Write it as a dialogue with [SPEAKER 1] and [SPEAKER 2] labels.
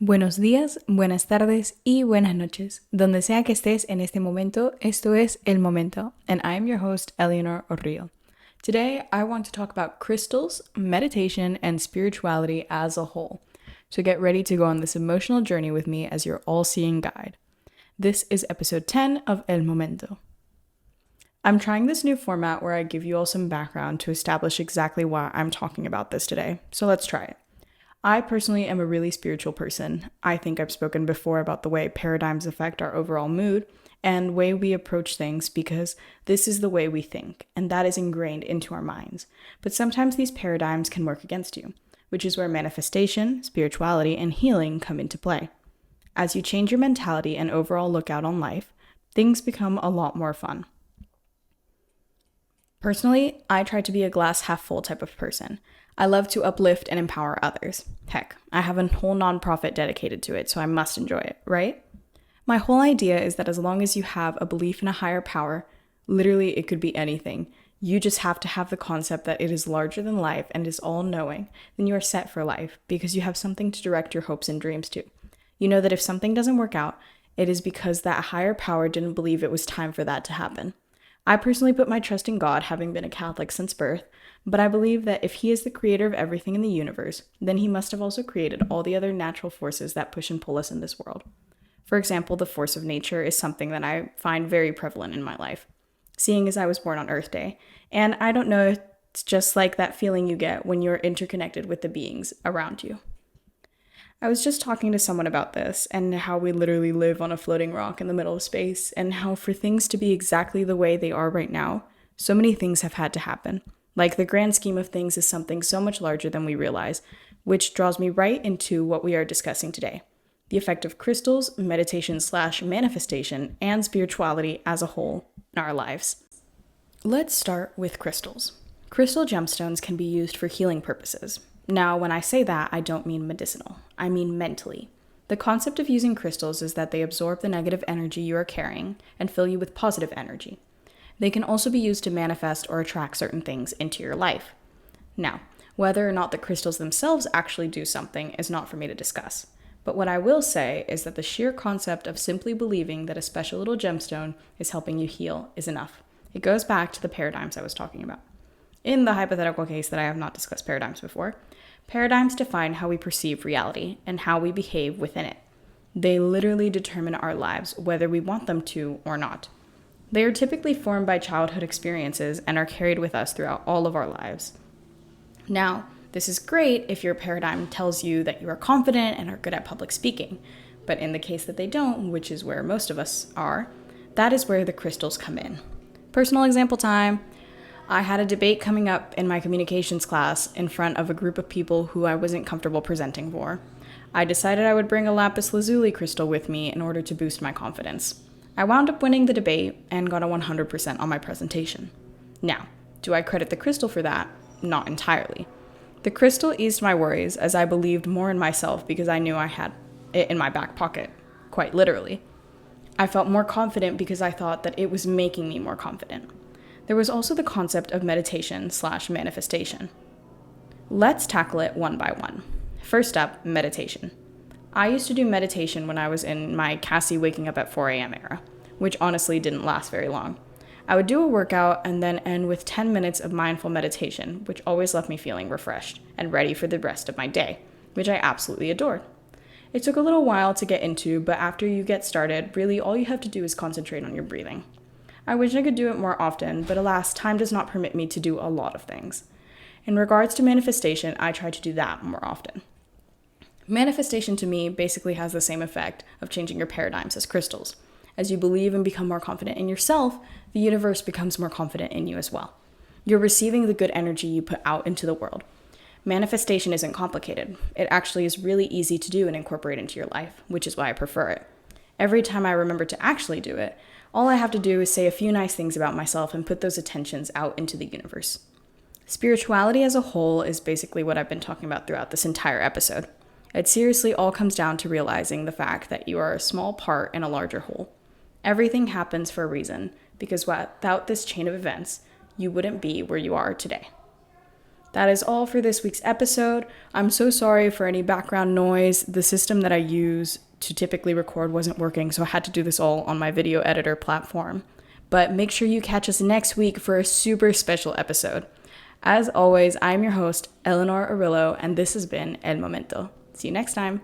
[SPEAKER 1] Buenos días, buenas tardes y buenas noches. Donde sea que estés en este momento, esto es El Momento, and I am your host, Eleanor Orrio. Today, I want to talk about crystals, meditation, and spirituality as a whole. So get ready to go on this emotional journey with me as your all-seeing guide. This is episode 10 of El Momento. I'm trying this new format where I give you all some background to establish exactly why I'm talking about this today, so let's try it. I personally am a really spiritual person. I think I've spoken before about the way paradigms affect our overall mood and way we approach things because this is the way we think, and that is ingrained into our minds. But sometimes these paradigms can work against you, which is where manifestation, spirituality, and healing come into play. As you change your mentality and overall lookout on life, things become a lot more fun. Personally, I try to be a glass half full type of person. I love to uplift and empower others. Heck, I have a whole nonprofit dedicated to it, so I must enjoy it, right? My whole idea is that as long as you have a belief in a higher power, literally it could be anything, you just have to have the concept that it is larger than life and is all-knowing, then you are set for life because you have something to direct your hopes and dreams to. You know that if something doesn't work out, it is because that higher power didn't believe it was time for that to happen. I personally put my trust in God, having been a Catholic since birth, but I believe that if He is the creator of everything in the universe, then He must have also created all the other natural forces that push and pull us in this world. For example, the force of nature is something that I find very prevalent in my life, seeing as I was born on Earth Day, and I don't know, it's just like that feeling you get when you're interconnected with the beings around you. I was just talking to someone about this and how we literally live on a floating rock in the middle of space, and how for things to be exactly the way they are right now, so many things have had to happen. Like the grand scheme of things is something so much larger than we realize, which draws me right into what we are discussing today: the effect of crystals, meditation/manifestation, and spirituality as a whole in our lives. Let's start with crystals. Crystal gemstones can be used for healing purposes. Now, when I say that, I don't mean medicinal. I mean mentally. The concept of using crystals is that they absorb the negative energy you are carrying and fill you with positive energy. They can also be used to manifest or attract certain things into your life. Now, whether or not the crystals themselves actually do something is not for me to discuss. But what I will say is that the sheer concept of simply believing that a special little gemstone is helping you heal is enough. It goes back to the paradigms I was talking about. In the hypothetical case that I have not discussed paradigms before, paradigms define how we perceive reality and how we behave within it. They literally determine our lives, whether we want them to or not. They are typically formed by childhood experiences and are carried with us throughout all of our lives. Now, this is great if your paradigm tells you that you are confident and are good at public speaking, but in the case that they don't, which is where most of us are, that is where the crystals come in. Personal example time. I had a debate coming up in my communications class in front of a group of people who I wasn't comfortable presenting for. I decided I would bring a lapis lazuli crystal with me in order to boost my confidence. I wound up winning the debate and got a 100% on my presentation. Now, do I credit the crystal for that? Not entirely. The crystal eased my worries as I believed more in myself because I knew I had it in my back pocket, quite literally. I felt more confident because I thought that it was making me more confident. There was also the concept of meditation/manifestation. Let's tackle it one by one. First up, meditation. I used to do meditation when I was in my Cassie waking up at 4 a.m. era, which honestly didn't last very long. I would do a workout and then end with 10 minutes of mindful meditation, which always left me feeling refreshed and ready for the rest of my day, which I absolutely adored. It took a little while to get into, but after you get started, really all you have to do is concentrate on your breathing. I wish I could do it more often, but alas, time does not permit me to do a lot of things. In regards to manifestation, I try to do that more often. Manifestation to me basically has the same effect of changing your paradigms as crystals. As you believe and become more confident in yourself, the universe becomes more confident in you as well. You're receiving the good energy you put out into the world. Manifestation isn't complicated. It actually is really easy to do and incorporate into your life, which is why I prefer it. Every time I remember to actually do it, all I have to do is say a few nice things about myself and put those attentions out into the universe. Spirituality as a whole is basically what I've been talking about throughout this entire episode. It seriously all comes down to realizing the fact that you are a small part in a larger whole. Everything happens for a reason, because without this chain of events, you wouldn't be where you are today. That is all for this week's episode. I'm so sorry for any background noise. The system that I use to typically record wasn't working, so I had to do this all on my video editor platform. But make sure you catch us next week for a super special episode. As always, I'm your host, Eleanor Arillo, and this has been El Momento. See you next time.